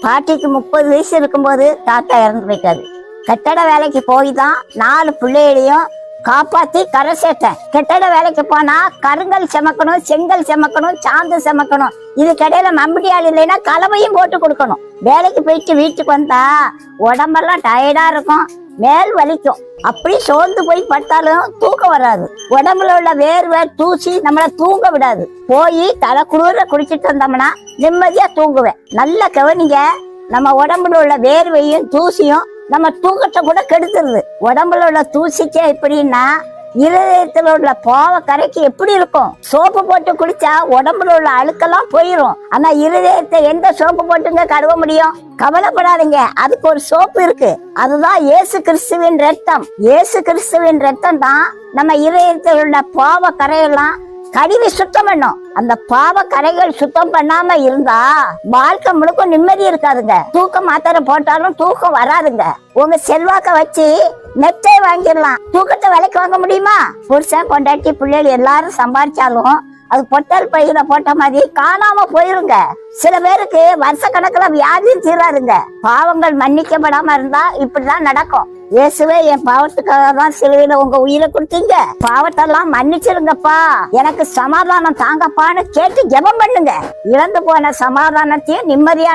பாட்டிக்கு 30 வயசு இருக்கும்போது தாத்தா இறந்து போயிட்டாரு. கட்டட வேலைக்கு போய் தான் 4 பிள்ளைகளையும் காப்பாத்தி கரை சேர்த்தேன். கட்டட வேலைக்கு போனா கருங்கல் செமக்கணும், செங்கல் செமக்கணும், சாந்து செமக்கணும். இது கடையில மம்படியால் இல்லைன்னா கலவையும் போட்டு கொடுக்கணும். வேலைக்கு போயிட்டு வீட்டுக்கு வந்தா உடம்பெல்லாம் டயர்டா இருக்கும், மேல் வலிக்கும். அப்படி சோர்ந்து போய் படுத்தாலும் தூக்கம் வராது. உடம்புல உள்ள வேர்வை தூசி நம்மள தூங்க விடாது. போய் தலை குளிர குடிச்சிட்டு வந்தோம்னா நிம்மதியா தூங்குவேன். நல்ல கவனிங்க, நம்ம உடம்புல உள்ள வேர்வையும் தூசியும் நம்ம தூக்கத்தை கூட கெடுத்துருது. உடம்புல உள்ள தூசிக்கு எப்படின்னா இருதயத்துல உள்ள பாவ கரைக்கு எப்படி இருக்கும்? சோப்பு போட்டு குளிச்சா உடம்புல உள்ள அழுக்கெல்லாம் போயிரும். ஆனா இருதயத்தை எந்த சோப்பு போட்டுங்க கழுவ முடியும்? கவலைப்படாதீங்க, அதுக்கு ஒரு சோப்பு இருக்கு. அதுதான் இயேசு கிறிஸ்துவின் ரத்தம். இயேசு கிறிஸ்துவின் ரத்தம் தான் நம்ம இருதயத்தில் உள்ள பாவ கரையெல்லாம் கழுவி சுத்தம் பண்ணும். அந்த பாவ கரைகள் சுத்தம் பண்ணாம இருந்தா வாழ்க்கை முழுக்க நிம்மதி இருக்காதுங்க. தூக்கம் மாத்திரை போட்டாலும் தூக்கம் வராதுங்க. உங்க செல்வாக்க வச்சு நெட்டை வாங்கிடலாம், தூக்கத்தை விலைக்கு வாங்க முடியுமா? புருஷன் பொண்டாட்டி பிள்ளைகள் எல்லாரும் சம்பாதிச்சாலும் அது பொட்டல் பையில போட்ட மாதிரி காணாம போயிருங்க. சில பேருக்கு வருஷ கணக்குல வியாதியும் தீராதுங்க. பாவங்கள் மன்னிக்கப்படாம இருந்தா இப்படிதான் நடக்கும். இயேசுவே என் பாவத்துக்காக தான் சிலுவையில உங்க உயிரை கொடுத்தீங்க, பாவத்தெல்லாம் மன்னிச்சிருங்கப்பா, எனக்கு சமாதானம் தாங்கப்பான்னு கேட்டு ஜெபம் பண்ணுங்க. இழந்து போன சமாதானத்தையும் நிம்மதியான